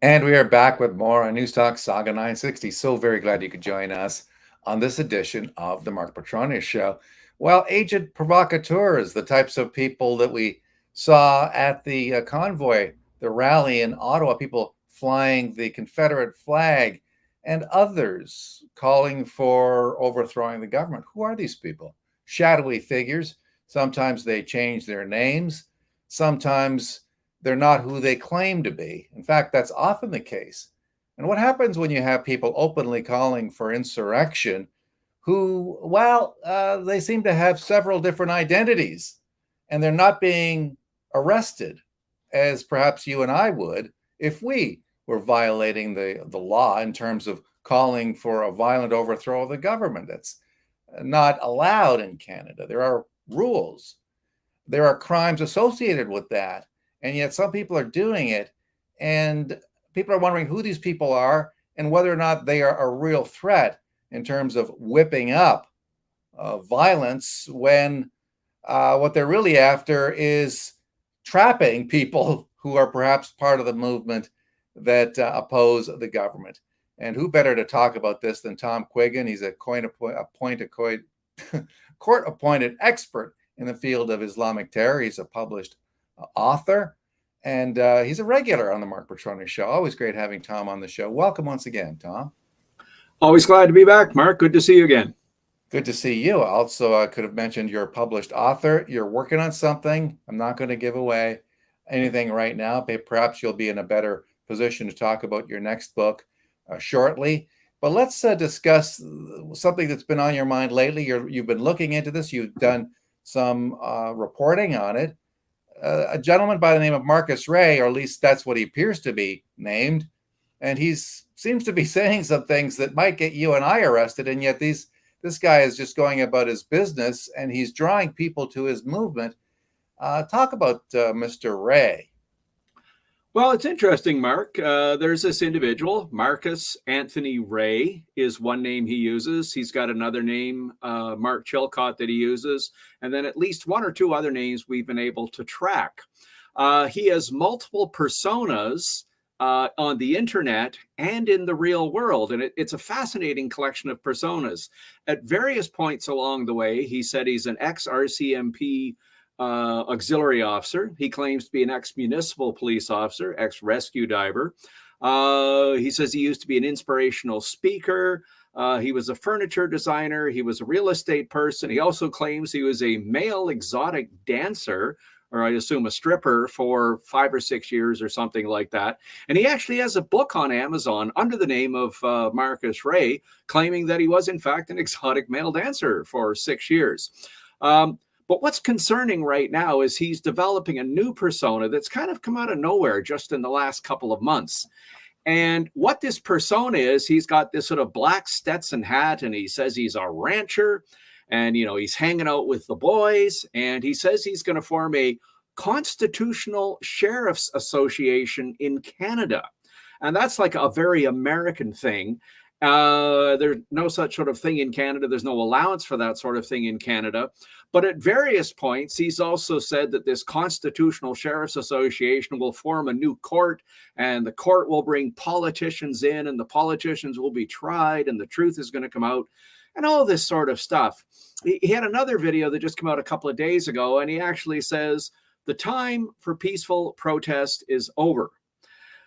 And we are back with more on News Talk Saga 960. So very glad you could join us on this edition of the Mark Petronius Show. Well, agent provocateurs, the types of people that we saw at the convoy, the rally in Ottawa, people flying the Confederate flag, and others calling for overthrowing the government. Who are these people? Shadowy figures. Sometimes they change their names. Sometimes they're not who they claim to be. In fact, that's often the case. And what happens when you have people openly calling for insurrection who, they seem to have several different identities and they're not being arrested as perhaps you and I would if we were violating the law in terms of calling for a violent overthrow of the government. That's not allowed in Canada. There are rules, there are crimes associated with that, and yet some people are doing it, and people are wondering who these people are and whether or not they are a real threat in terms of whipping up violence when what they're really after is trapping people who are perhaps part of the movement that oppose the government. And who better to talk about this than Tom Quiggin? He's a court appointed expert in the field of Islamic terror. He's a published author, and he's a regular on the Mark Petronius Show. Always great having Tom on the show. Welcome once again, Tom. Always glad to be back, Mark. Good to see you again. Good to see you. Also, I could have mentioned you're a published author. You're working on something. I'm not going to give away anything right now, but perhaps you'll be in a better position to talk about your next book shortly. But let's discuss something that's been on your mind lately. You've been looking into this. You've done some reporting on it. A gentleman by the name of Marcus Ray, or at least that's what he appears to be named, and he seems to be saying some things that might get you and I arrested, and yet this guy is just going about his business, and he's drawing people to his movement. Talk about Mr. Ray. Well, it's interesting, Mark. There's this individual, Marcus Anthony Ray is one name he uses. He's got another name, Mark Chilcott, that he uses, and then at least one or two other names we've been able to track. He has multiple personas on the internet and in the real world, and it's a fascinating collection of personas. At various points along the way, he said he's an ex-RCMP auxiliary officer. He claims to be an ex-municipal police officer, ex-rescue diver. He says he used to be an inspirational speaker. He was a furniture designer. He was a real estate person. He also claims he was a male exotic dancer, or I assume a stripper, for 5 or 6 years or something like that. And he actually has a book on Amazon under the name of Marcus Ray, claiming that he was in fact an exotic male dancer for 6 years. But what's concerning right now is he's developing a new persona that's kind of come out of nowhere just in the last couple of months. And what this persona is, he's got this sort of black Stetson hat, and he says he's a rancher, and, you know, he's hanging out with the boys, and he says he's going to form a constitutional sheriff's association in Canada. And that's like a very American thing. There's no such sort of thing in Canada. There's no allowance for that sort of thing in Canada. But at various points, he's also said that this Constitutional Sheriff's Association will form a new court, and the court will bring politicians in, and the politicians will be tried, and the truth is going to come out, and all this sort of stuff. He had another video that just came out a couple of days ago, and he actually says the time for peaceful protest is over.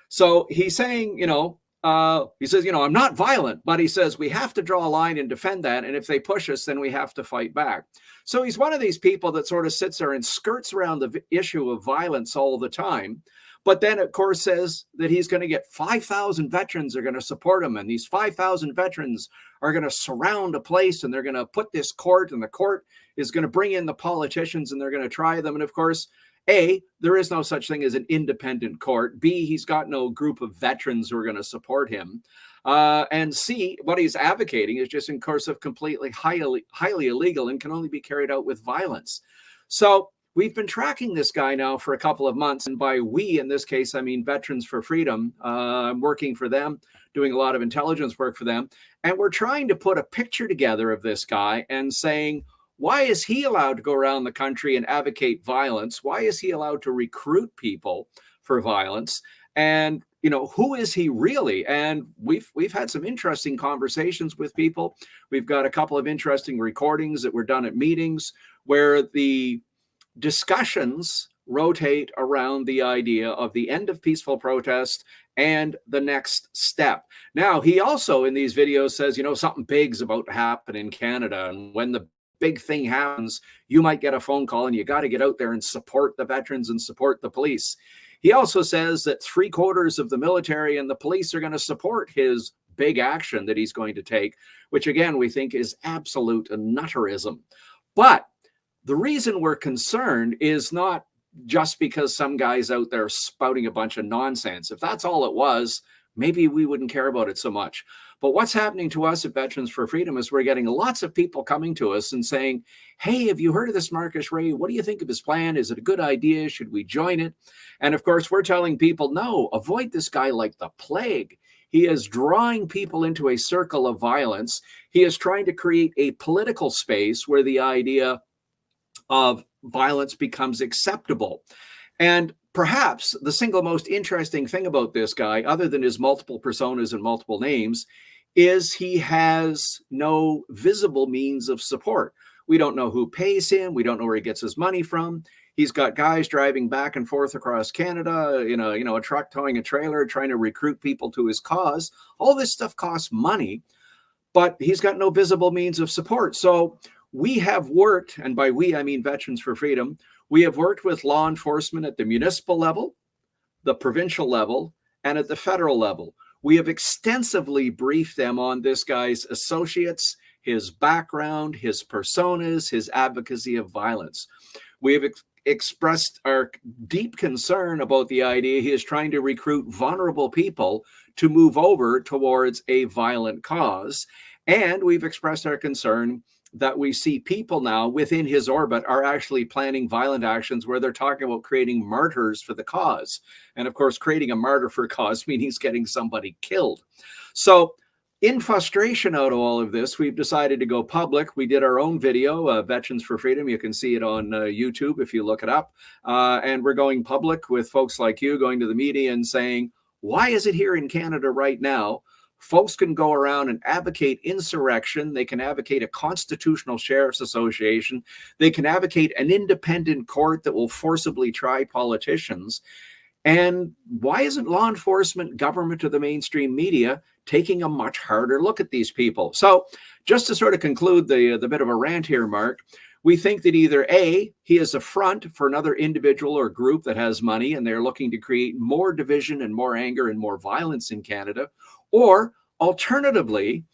So he's saying, he says, I'm not violent, but he says we have to draw a line and defend that. And if they push us, then we have to fight back. So he's one of these people that sort of sits there and skirts around the issue of violence all the time. But then, of course, says that he's going to get 5,000 veterans are going to support him. And these 5,000 veterans are going to surround a place, and they're going to put this court, and the court is going to bring in the politicians, and they're going to try them. And of course, A, there is no such thing as an independent court. B, he's got no group of veterans who are going to support him. And C, what he's advocating is just in course of completely highly illegal and can only be carried out with violence. So we've been tracking this guy now for a couple of months. And by we, in this case, I mean Veterans for Freedom. I'm working for them, doing a lot of intelligence work for them. And we're trying to put a picture together of this guy and saying, why is he allowed to go around the country and advocate violence? Why is he allowed to recruit people for violence? And who is he really? And we've had some interesting conversations with people. We've got a couple of interesting recordings that were done at meetings where the discussions rotate around the idea of the end of peaceful protest and the next step. Now, he also in these videos says, something big's about to happen in Canada. And when the big thing happens, you might get a phone call and you got to get out there and support the veterans and support the police. He also says that 3/4 of the military and the police are going to support his big action that he's going to take, which again, we think is absolute nutterism. But the reason we're concerned is not just because some guy's out there spouting a bunch of nonsense. If that's all it was, maybe we wouldn't care about it so much. But what's happening to us at Veterans for Freedom is we're getting lots of people coming to us and saying, hey, have you heard of this Marcus Ray? What do you think of his plan? Is it a good idea? Should we join it? And of course, we're telling people, no, avoid this guy like the plague. He is drawing people into a circle of violence. He is trying to create a political space where the idea of violence becomes acceptable. And perhaps the single most interesting thing about this guy, other than his multiple personas and multiple names, is he has no visible means of support. We don't know who pays him. We don't know where he gets his money from. He's got guys driving back and forth across Canada, a truck towing a trailer, trying to recruit people to his cause. All this stuff costs money, but he's got no visible means of support. So we have worked, and by we, I mean Veterans for Freedom, we have worked with law enforcement at the municipal level, the provincial level, and at the federal level. We have extensively briefed them on this guy's associates, his background, his personas, his advocacy of violence. We have expressed our deep concern about the idea he is trying to recruit vulnerable people to move over towards a violent cause. And we've expressed our concern that we see people now within his orbit are actually planning violent actions where they're talking about creating martyrs for the cause. And of course, creating a martyr for a cause means getting somebody killed. So in frustration out of all of this, we've decided to go public. We did our own video, Veterans for Freedom. You can see it on YouTube if you look it up. And we're going public with folks like you going to the media and saying, why is it here in Canada right now? Folks can go around and advocate insurrection. They can advocate a constitutional sheriff's association. They can advocate an independent court that will forcibly try politicians. And why isn't law enforcement, government, or the mainstream media taking a much harder look at these people? So just to sort of conclude the bit of a rant here, Mark, we think that either A, he is a front for another individual or group that has money and they're looking to create more division and more anger and more violence in Canada, or alternatively,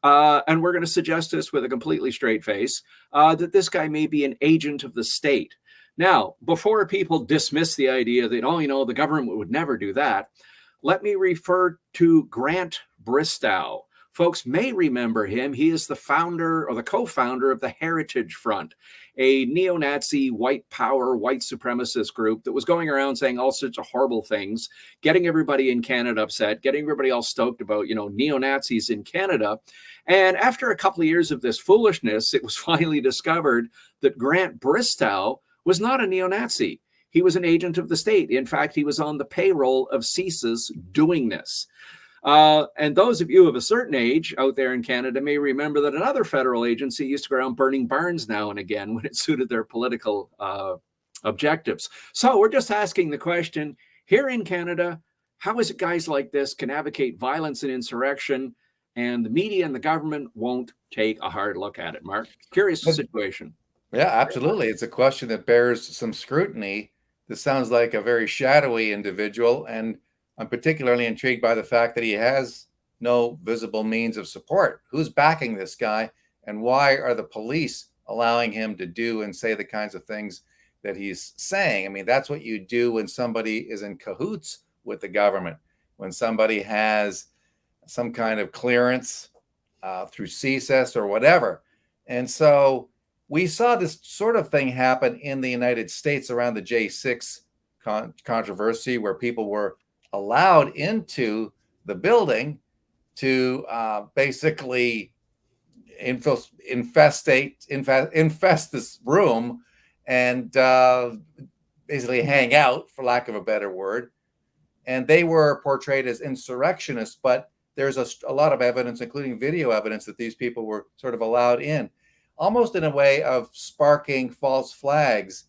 and we're going to suggest this with a completely straight face, that this guy may be an agent of the state. Now, before people dismiss the idea that, the government would never do that, let me refer to Grant Bristow. Folks may remember him. He is the founder or the co-founder of the Heritage Front, a neo-Nazi white power, white supremacist group that was going around saying all sorts of horrible things, getting everybody in Canada upset, getting everybody all stoked about, neo-Nazis in Canada. And after a couple of years of this foolishness, it was finally discovered that Grant Bristow was not a neo-Nazi. He was an agent of the state. In fact, he was on the payroll of CSIS doing this. And those of you of a certain age out there in Canada may remember that another federal agency used to go around burning barns now and again when it suited their political objectives. So we're just asking the question, here in Canada, how is it guys like this can advocate violence and insurrection, and the media and the government won't take a hard look at it? Mark, curious situation. Yeah, absolutely. It's a question that bears some scrutiny. This sounds like a very shadowy individual, and I'm particularly intrigued by the fact that he has no visible means of support. Who's backing this guy, and why are the police allowing him to do and say the kinds of things that he's saying? I mean, that's what you do when somebody is in cahoots with the government, when somebody has some kind of clearance through CSIS or whatever. And so we saw this sort of thing happen in the United States around the J6 controversy, where people were allowed into the building to basically infest this room and basically hang out, for lack of a better word. and they were portrayed as insurrectionists, but there's a lot of evidence, including video evidence, that these people were sort of allowed in, almost in a way of sparking false flags.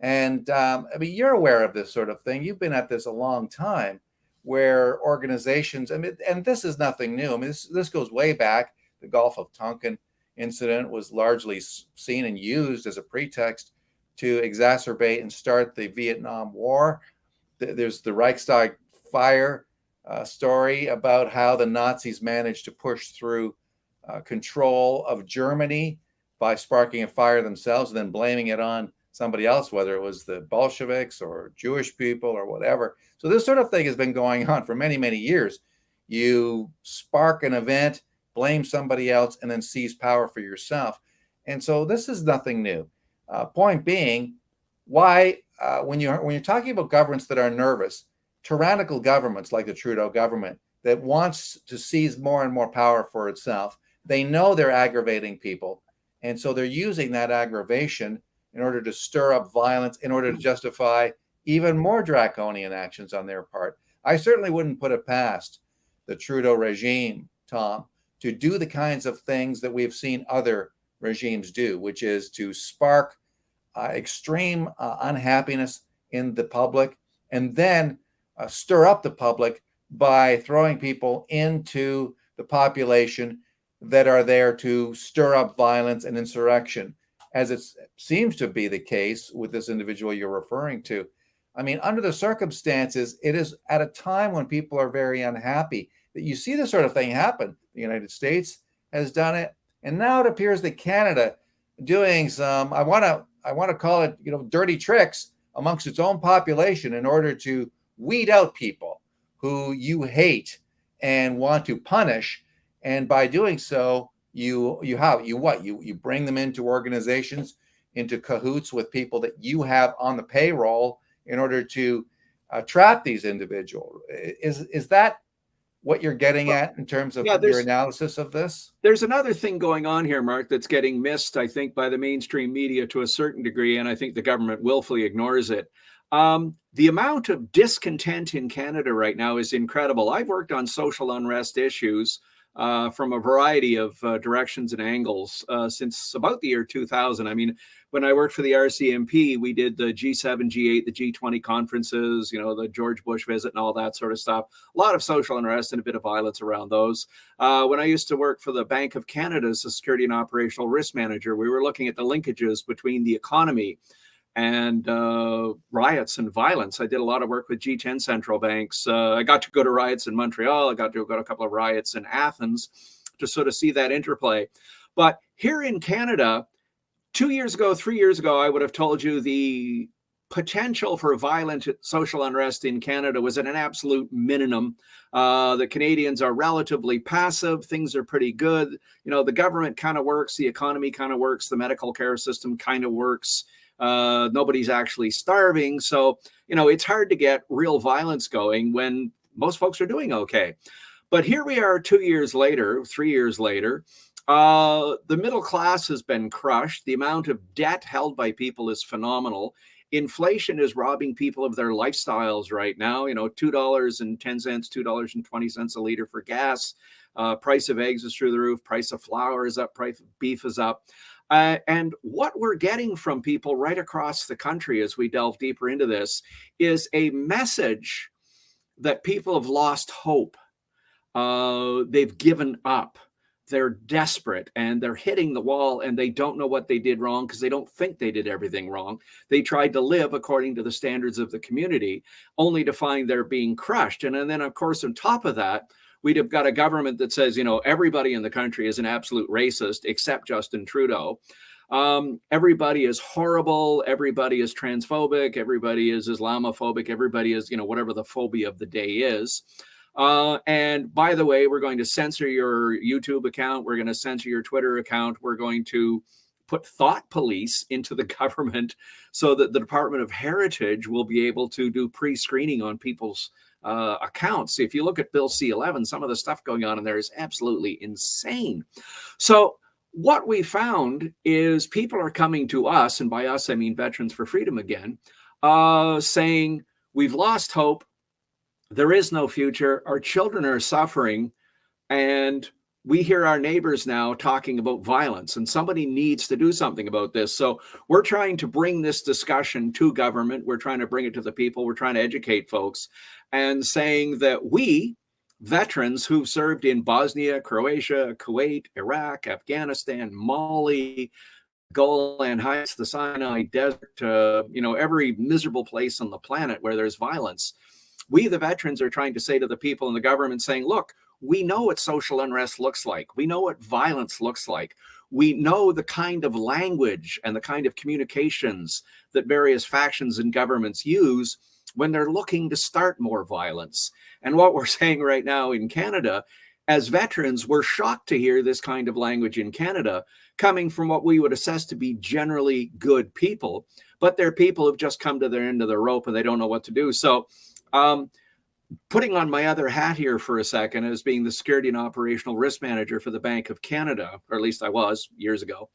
And I mean, you're aware of this sort of thing. You've been at this a long time, where organizations, I mean, and this is nothing new. I mean, this goes way back. The Gulf of Tonkin incident was largely seen and used as a pretext to exacerbate and start the Vietnam War. There's the Reichstag fire story about how the Nazis managed to push through control of Germany by sparking a fire themselves and then blaming it on somebody else, whether it was the Bolsheviks or Jewish people or whatever. So this sort of thing has been going on for many, many years. You spark an event, blame somebody else, and then seize power for yourself. And so this is nothing new. Point being, why when you're talking about governments that are nervous, tyrannical governments like the Trudeau government that wants to seize more and more power for itself, they know they're aggravating people, and so they're using that aggravation in order to stir up violence, in order to justify even more draconian actions on their part. I certainly wouldn't put it past the Trudeau regime, Tom, to do the kinds of things that we've seen other regimes do, which is to spark extreme unhappiness in the public, and then stir up the public by throwing people into the population that are there to stir up violence and insurrection, as it seems to be the case with this individual you're referring to. I mean, under the circumstances, it is at a time when people are very unhappy that you see this sort of thing happen. The United States has done it, and now it appears that Canada doing some, I want to call it, dirty tricks amongst its own population in order to weed out people who you hate and want to punish. And by doing so, you bring them into organizations, into cahoots with people that you have on the payroll in order to trap these individuals. Is that what you're getting at in terms of your analysis of this? There's another thing going on here, Mark, that's getting missed, I think, by the mainstream media to a certain degree, and I think the government willfully ignores it. The amount of discontent in Canada right now is incredible. I've worked on social unrest issues from a variety of directions and angles since about the year 2000. I mean, when I worked for the RCMP, we did the G7, G8, the G20 conferences, the George Bush visit and all that sort of stuff. A lot of social unrest and a bit of violence around those. When I used to work for the Bank of Canada as a security and operational risk manager, we were looking at the linkages between the economy and riots and violence. I did a lot of work with G10 central banks. I got to go to riots in Montreal. I got to go to a couple of riots in Athens to sort of see that interplay. But here in Canada, 2 years ago, 3 years ago, I would have told you the potential for violent social unrest in Canada was at an absolute minimum. The Canadians are relatively passive. Things are pretty good. The government kind of works. The economy kind of works. The medical care system kind of works. Nobody's actually starving. So, it's hard to get real violence going when most folks are doing okay. But here we are 2 years later, 3 years later, the middle class has been crushed. The amount of debt held by people is phenomenal. Inflation is robbing people of their lifestyles right now. $2.10, $2.20 a liter for gas. Price of eggs is through the roof. Price of flour is up. Price of beef is up. And what we're getting from people right across the country as we delve deeper into this is a message that people have lost hope. They've given up. They're desperate and they're hitting the wall and they don't know what they did wrong because they don't think they did everything wrong. They tried to live according to the standards of the community, only to find they're being crushed. And then, of course, on top of that, we'd have got a government that says, everybody in the country is an absolute racist except Justin Trudeau. Everybody is horrible. Everybody is transphobic. Everybody is Islamophobic. Everybody is, whatever the phobia of the day is. And by the way, we're going to censor your YouTube account. We're going to censor your Twitter account. We're going to put thought police into the government so that the Department of Heritage will be able to do pre-screening on people's accounts. If you look at Bill C-11, some of the stuff going on in there is absolutely insane. So what we found is people are coming to us, and by us, I mean Veterans for Freedom again, saying, we've lost hope. there is no future. Our children are suffering, and we hear our neighbors now talking about violence, and somebody needs to do something about this. So we're trying to bring this discussion to government. We're trying to bring it to the people. We're trying to educate folks and saying that we, veterans who've served in Bosnia, Croatia, Kuwait, Iraq, Afghanistan, Mali, Golan Heights, the Sinai Desert, every miserable place on the planet where there's violence. We, the veterans, are trying to say to the people in the government, saying, look, we know what social unrest looks like. We know what violence looks like. We know the kind of language and the kind of communications that various factions and governments use when they're looking to start more violence. And what we're saying right now in Canada, as veterans, we're shocked to hear this kind of language in Canada coming from what we would assess to be generally good people, but they're people who've just come to their end of the rope and they don't know what to do. So putting on my other hat here for a second as being the security and operational risk manager for the Bank of Canada, or at least I was years ago,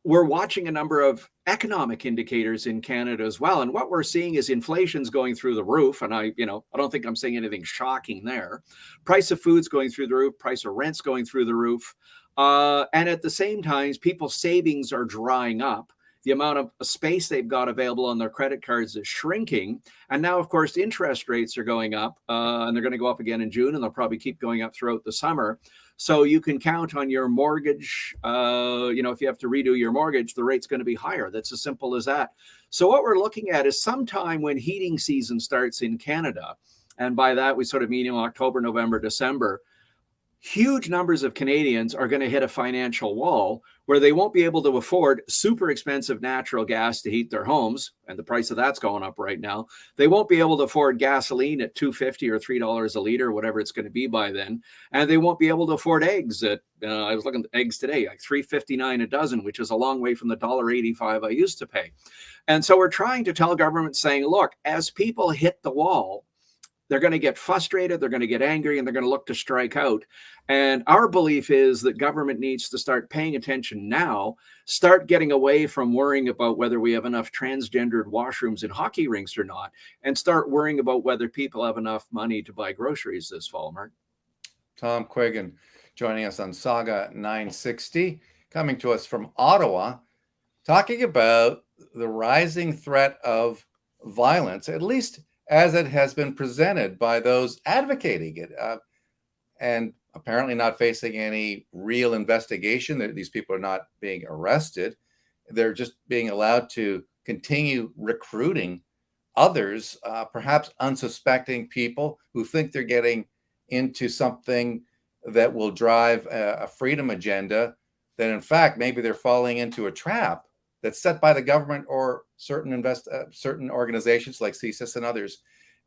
we're watching a number of economic indicators in Canada as well. And what we're seeing is inflation's going through the roof. And I don't think I'm saying anything shocking there. Price of food's going through the roof, price of rent's going through the roof. And at the same time, people's savings are drying up. The amount of space they've got available on their credit cards is shrinking. And now, of course, interest rates are going up, and they're going to go up again in June, and they'll probably keep going up throughout the summer. So you can count on your mortgage. If you have to redo your mortgage, the rate's going to be higher. That's as simple as that. So what we're looking at is sometime when heating season starts in Canada, and by that we sort of mean October, November, December, huge numbers of Canadians are going to hit a financial wall where they won't be able to afford super expensive natural gas to heat their homes, and the price of that's going up right now. They won't be able to afford gasoline at $2.50 or $3 a liter, whatever it's going to be by then, and they won't be able to afford eggs at I was looking at eggs today, like $3.59 a dozen, which is a long way from the $1.85 I used to pay. And so we're trying to tell government, saying, look, as people hit the wall, they're going to get frustrated, they're going to get angry, and they're going to look to strike out. And our belief is that government needs to start paying attention now, start getting away from worrying about whether we have enough transgendered washrooms in hockey rinks or not, and start worrying about whether people have enough money to buy groceries this fall, Mark. Tom Quiggin joining us on Saga 960, coming to us from Ottawa, talking about the rising threat of violence, at least as it has been presented by those advocating it, and apparently not facing any real investigation. These people are not being arrested. They're just being allowed to continue recruiting others, perhaps unsuspecting people who think they're getting into something that will drive a freedom agenda, that in fact, maybe they're falling into a trap that's set by the government or certain organizations like CSIS and others.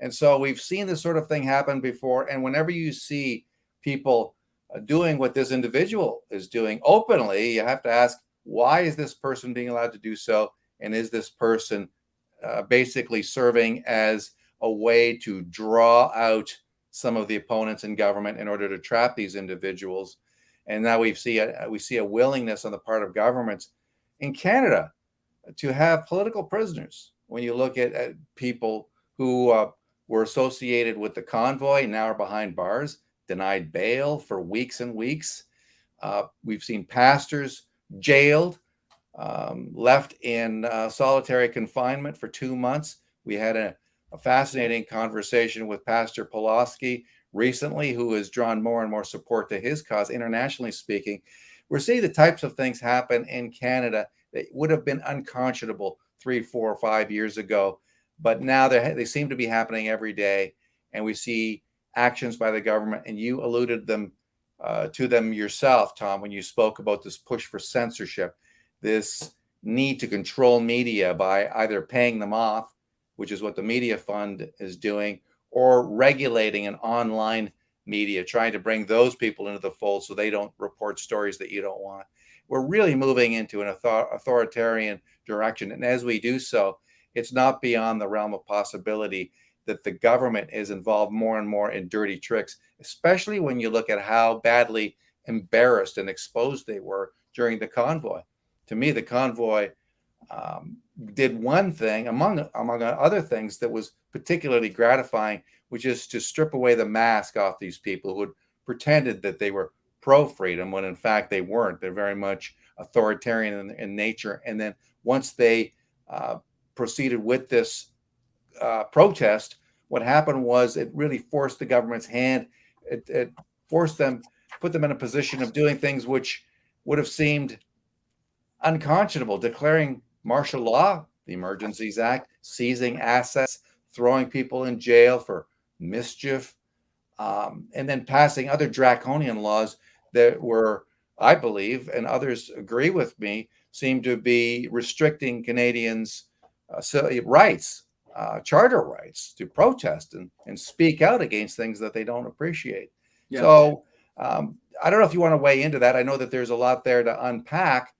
And so we've seen this sort of thing happen before. And whenever you see people doing what this individual is doing openly, you have to ask, why is this person being allowed to do so? And is this person basically serving as a way to draw out some of the opponents in government in order to trap these individuals? And now we see a willingness on the part of governments in Canada to have political prisoners. When you look at people who were associated with the convoy, now are behind bars, denied bail for weeks and weeks. We've seen pastors jailed, left in solitary confinement for 2 months. We had a fascinating conversation with Pastor Pulaski recently, who has drawn more and more support to his cause, internationally speaking. We're seeing the types of things happen in Canada that would have been unconscionable 3, 4, or 5 years ago, but now they seem to be happening every day, and we see actions by the government. And you alluded to them yourself, Tom, when you spoke about this push for censorship, this need to control media by either paying them off, which is what the Media Fund is doing, or regulating an online media, trying to bring those people into the fold so they don't report stories that you don't want. We're really moving into an authoritarian direction. And as we do so, it's not beyond the realm of possibility that the government is involved more and more in dirty tricks, especially when you look at how badly embarrassed and exposed they were during the convoy. To me, the convoy did one thing among other things that was particularly gratifying, which is to strip away the mask off these people who had pretended that they were pro-freedom when in fact they weren't. They're very much authoritarian in nature. And then once they proceeded with this protest, what happened was it really forced the government's hand. It forced them, put them in a position of doing things which would have seemed unconscionable, declaring martial law, the Emergencies Act, seizing assets, throwing people in jail for mischief, and then passing other draconian laws that were, I believe, and others agree with me, seem to be restricting Canadians' rights, charter rights to protest and speak out against things that they don't appreciate. Yeah. So I don't know if you want to weigh into that. I know that there's a lot there to unpack,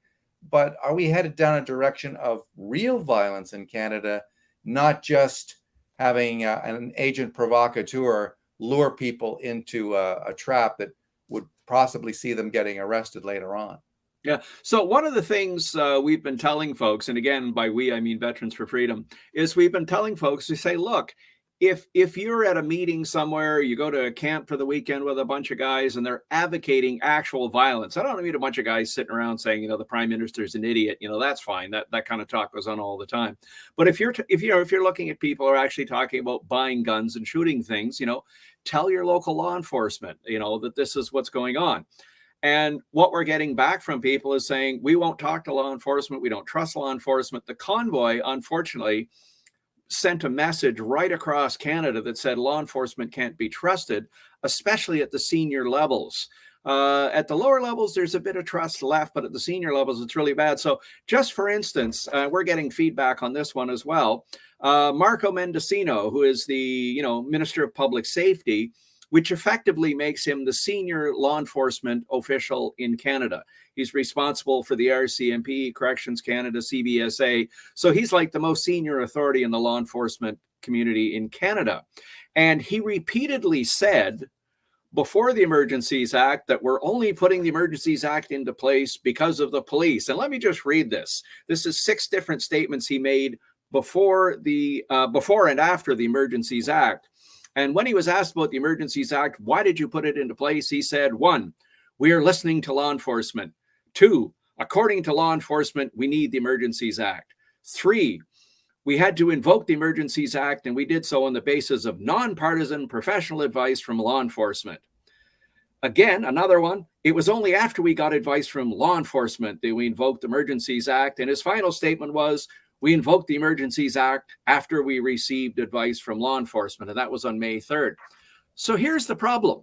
but are we headed down a direction of real violence in Canada, not just having an agent provocateur lure people into a trap that would possibly see them getting arrested later on? Yeah. So one of the things we've been telling folks, and again, by we, I mean Veterans for Freedom, is we've been telling folks to say, look, if you're at a meeting somewhere, you go to a camp for the weekend with a bunch of guys and they're advocating actual violence. I don't mean a bunch of guys sitting around saying, the prime minister's an idiot. That's fine. That kind of talk goes on all the time. But if you're looking at people who are actually talking about buying guns and shooting things, tell your local law enforcement, that this is what's going on. And what we're getting back from people is saying, we won't talk to law enforcement. We don't trust law enforcement. The convoy, unfortunately, sent a message right across Canada that said law enforcement can't be trusted, especially at the senior levels. At the lower levels, there's a bit of trust left, but at the senior levels, it's really bad. So just for instance, we're getting feedback on this one as well. Marco Mendocino, who is the Minister of Public Safety, which effectively makes him the senior law enforcement official in Canada. He's responsible for the RCMP, Corrections Canada, CBSA. So he's like the most senior authority in the law enforcement community in Canada. And he repeatedly said before the Emergencies Act that we're only putting the Emergencies Act into place because of the police. And let me just read this. This is 6 different statements he made before and after the Emergencies Act. And when he was asked about the Emergencies Act, why did you put it into place? He said, 1, we are listening to law enforcement. 2, according to law enforcement, we need the Emergencies Act. 3, we had to invoke the Emergencies Act, and we did so on the basis of nonpartisan professional advice from law enforcement. Again, another one, it was only after we got advice from law enforcement that we invoked the Emergencies Act. And his final statement was, we invoked the Emergencies Act after we received advice from law enforcement, and that was on May 3rd. So here's the problem.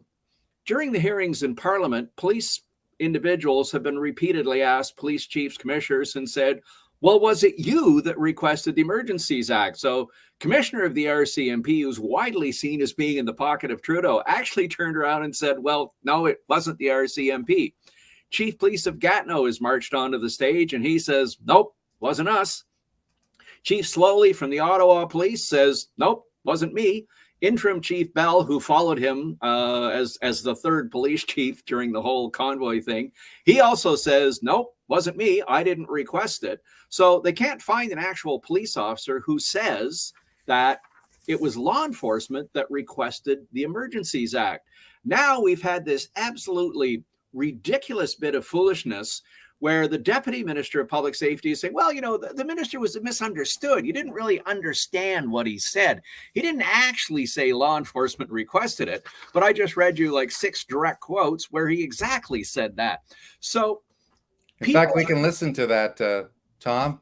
During the hearings in Parliament, police individuals have been repeatedly asked, police chiefs, commissioners, and said, well, was it you that requested the Emergencies Act? So Commissioner of the RCMP, who's widely seen as being in the pocket of Trudeau, actually turned around and said, well, no, it wasn't the RCMP. Chief Police of Gatineau has marched onto the stage, and he says, nope, wasn't us. Chief Slowly from the Ottawa Police says, nope, wasn't me. Interim Chief Bell, who followed him as the 3rd police chief during the whole convoy thing, he also says, nope, wasn't me. I didn't request it. So they can't find an actual police officer who says that it was law enforcement that requested the Emergencies Act. Now we've had this absolutely ridiculous bit of foolishness where the Deputy Minister of Public Safety is saying, well, the minister was misunderstood. You didn't really understand what he said. He didn't actually say law enforcement requested it, but I just read you like 6 direct quotes where he exactly said that. So in fact, we can listen to that, Tom.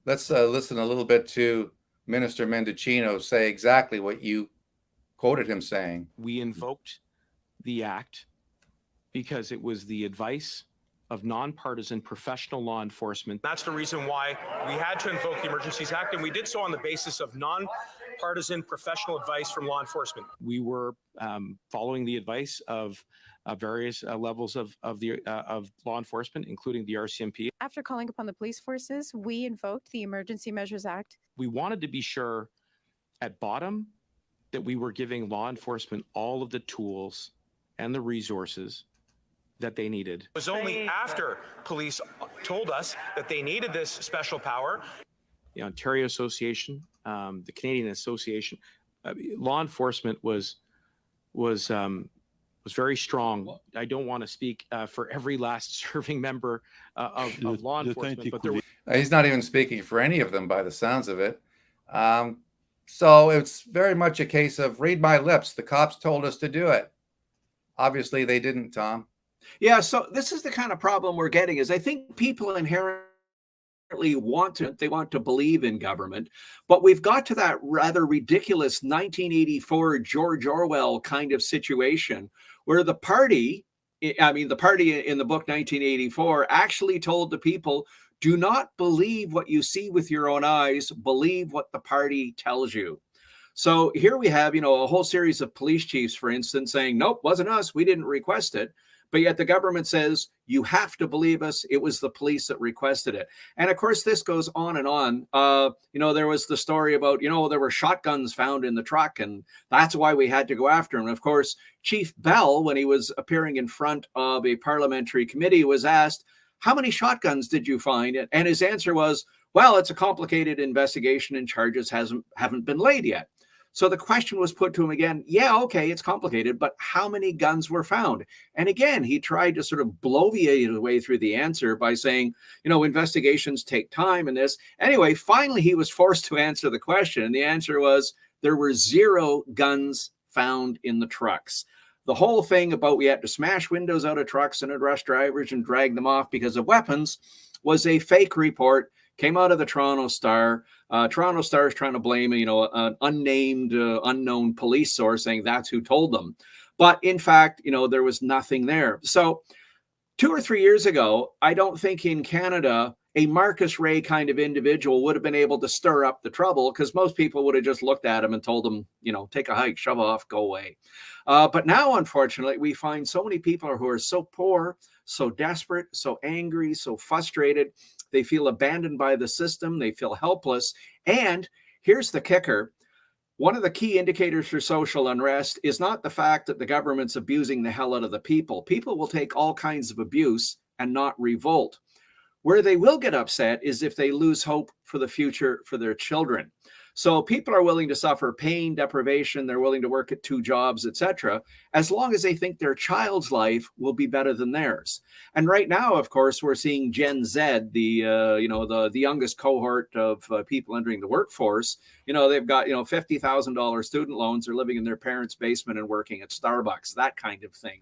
Let's listen a little bit to Minister Mendocino say exactly what you quoted him saying. We invoked the act because it was the advice of nonpartisan professional law enforcement. That's the reason why we had to invoke the Emergencies Act, and we did so on the basis of nonpartisan professional advice from law enforcement. We were following the advice of various levels of law enforcement, including the RCMP. After calling upon the police forces, we invoked the Emergency Measures Act. We wanted to be sure at bottom that we were giving law enforcement all of the tools and the resources that they needed. It was only after police told us that they needed this special power. The Ontario Association, the Canadian Association, law enforcement was very strong. I don't want to speak for every last serving member of law enforcement, but there was. He's not even speaking for any of them by the sounds of it. So it's very much a case of read my lips. The cops told us to do it. Obviously, they didn't, Tom. Yeah, so this is the kind of problem we're getting is I think people inherently want to believe in government, but we've got to that rather ridiculous 1984 George Orwell kind of situation where the party in the book 1984 actually told the people, do not believe what you see with your own eyes, believe what the party tells you. So here we have, a whole series of police chiefs, for instance, saying, nope, wasn't us, we didn't request it. But yet the government says, you have to believe us. It was the police that requested it. And of course, this goes on and on. There was the story about, there were shotguns found in the truck, and that's why we had to go after him. And of course, Chief Bell, when he was appearing in front of a parliamentary committee, was asked, how many shotguns did you find? And his answer was, well, it's a complicated investigation and charges haven't been laid yet. So the question was put to him again, yeah, okay, it's complicated, but how many guns were found? And again, he tried to sort of bloviate his way through the answer by saying, investigations take time and this. Anyway, finally, he was forced to answer the question. And the answer was there were 0 guns found in the trucks. The whole thing about we had to smash windows out of trucks and arrest drivers and drag them off because of weapons was a fake report. Came out of the Toronto Star. Toronto Star is trying to blame, an unnamed, unknown police source, saying that's who told them. But in fact, there was nothing there. So 2 or 3 years ago, I don't think in Canada, a Marcus Ray kind of individual would have been able to stir up the trouble because most people would have just looked at him and told him, take a hike, shove off, go away. But now, unfortunately, we find so many people who are so poor, so desperate, so angry, so frustrated. They feel abandoned by the system. They feel helpless. And here's the kicker. One of the key indicators for social unrest is not the fact that the government's abusing the hell out of the people. People will take all kinds of abuse and not revolt. Where they will get upset is if they lose hope for the future for their children. So people are willing to suffer pain, deprivation. They're willing to work at 2 jobs, etc., as long as they think their child's life will be better than theirs. And right now, of course, we're seeing Gen Z, the youngest cohort of people entering the workforce. They've got $50,000 student loans. They're living in their parents' basement and working at Starbucks, that kind of thing.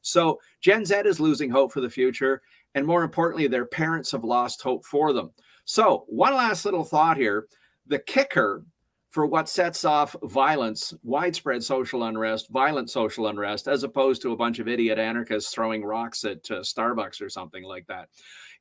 So Gen Z is losing hope for the future. And more importantly, their parents have lost hope for them. So one last little thought here. The kicker for what sets off violence, widespread social unrest, violent social unrest, as opposed to a bunch of idiot anarchists throwing rocks at Starbucks or something like that.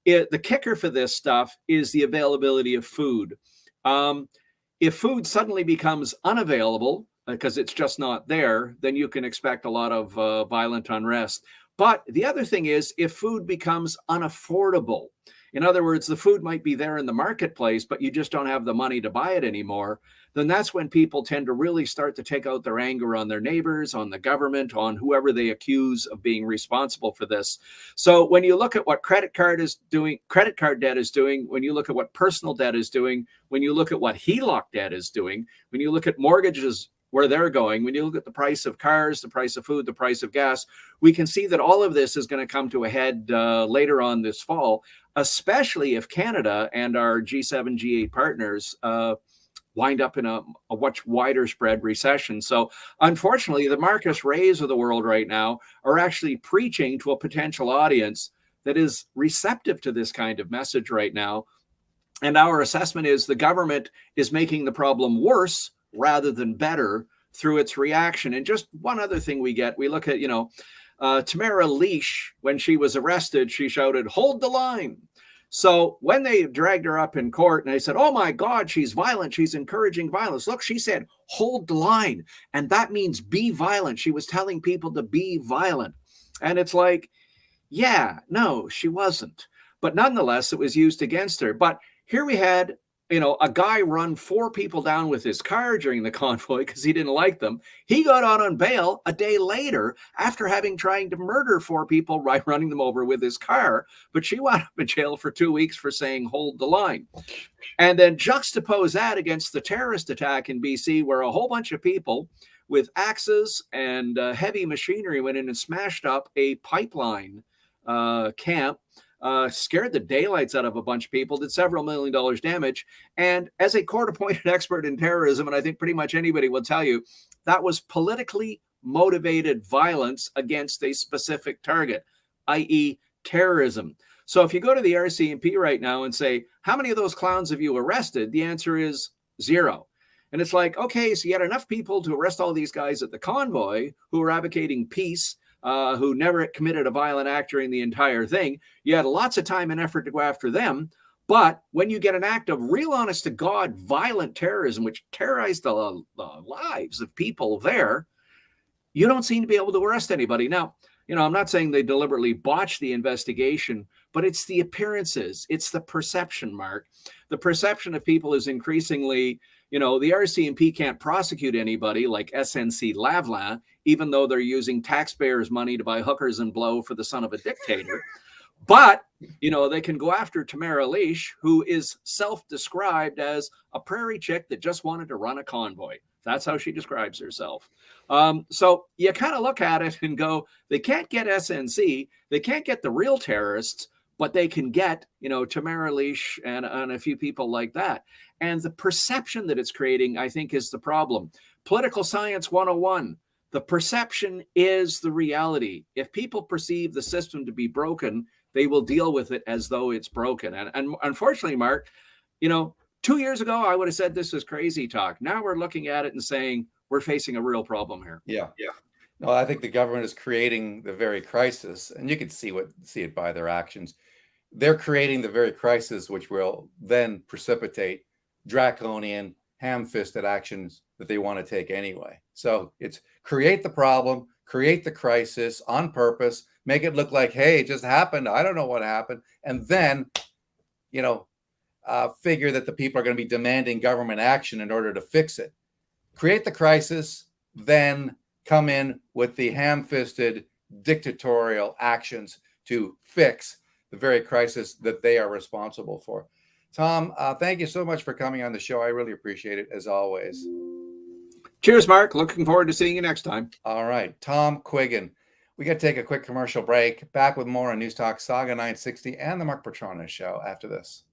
The kicker for this stuff is the availability of food. If food suddenly becomes unavailable because it's just not there, then you can expect a lot of violent unrest. But the other thing is if food becomes unaffordable, in other words, the food might be there in the marketplace, but you just don't have the money to buy it anymore, then that's when people tend to really start to take out their anger on their neighbors, on the government, on whoever they accuse of being responsible for this. So when you look at what credit card debt is doing, when you look at what personal debt is doing, when you look at what HELOC debt is doing, when you look at mortgages, where they're going, when you look at the price of cars, the price of food, the price of gas, we can see that all of this is going to come to a head later on this fall, especially if Canada and our G7, G8 partners wind up in a much wider spread recession. So unfortunately, the Marcus Rays of the world right now are actually preaching to a potential audience that is receptive to this kind of message right now. And our assessment is the government is making the problem worse rather than better through its reaction. And just one other thing we look at, Tamara Leash, when she was arrested, she shouted, "Hold the line." So when they dragged her up in court and they said, "Oh my God, she's violent. She's encouraging violence." Look, she said, "Hold the line." And that means be violent. She was telling people to be violent. And it's like, yeah, no, she wasn't. But nonetheless, it was used against her. But here we had a guy run 4 people down with his car during the convoy because he didn't like them. He got out on bail a day later after having tried to murder 4 people by running them over with his car. But she wound up in jail for 2 weeks for saying, hold the line. And then juxtapose that against the terrorist attack in BC, where a whole bunch of people with axes and heavy machinery went in and smashed up a pipeline camp. Scared the daylights out of a bunch of people, did several $1 million damage. And as a court-appointed expert in terrorism, and I think pretty much anybody will tell you, that was politically motivated violence against a specific target, i.e. terrorism. So if you go to the RCMP right now and say, how many of those clowns have you arrested? The answer is 0. And it's like, okay, so you had enough people to arrest all these guys at the convoy who were advocating peace, who never committed a violent act during the entire thing. You had lots of time and effort to go after them. But when you get an act of real honest to God violent terrorism, which terrorized the lives of people there, you don't seem to be able to arrest anybody. Now, I'm not saying they deliberately botched the investigation, but it's the appearances. It's the perception, Mark. The perception of people is increasingly, the RCMP can't prosecute anybody like SNC Lavalin, even though they're using taxpayers' money to buy hookers and blow for the son of a dictator. But, they can go after Tamara Lich, who is self-described as a prairie chick that just wanted to run a convoy. That's how she describes herself. So you kind of look at it and go, they can't get SNC, they can't get the real terrorists, but they can get, Tamara Lich and a few people like that. And the perception that it's creating, I think, is the problem. Political Science 101. The perception is the reality. If people perceive the system to be broken, they will deal with it as though it's broken. And unfortunately, Mark, 2 years ago, I would have said this is crazy talk. Now we're looking at it and saying we're facing a real problem here. Yeah. No, I think the government is creating the very crisis, and you can see it by their actions. They're creating the very crisis which will then precipitate draconian, ham-fisted actions that they want to take anyway. So it's create the problem, create the crisis on purpose, make it look like, hey, it just happened. I don't know what happened. And then, figure that the people are going to be demanding government action in order to fix it. Create the crisis, then come in with the ham-fisted dictatorial actions to fix the very crisis that they are responsible for. Tom, thank you so much for coming on the show. I really appreciate it, as always. Cheers, Mark. Looking forward to seeing you next time. All right. Tom Quiggin. We got to take a quick commercial break. Back with more on News Talk Saga 960 and the Mark Petronis Show after this.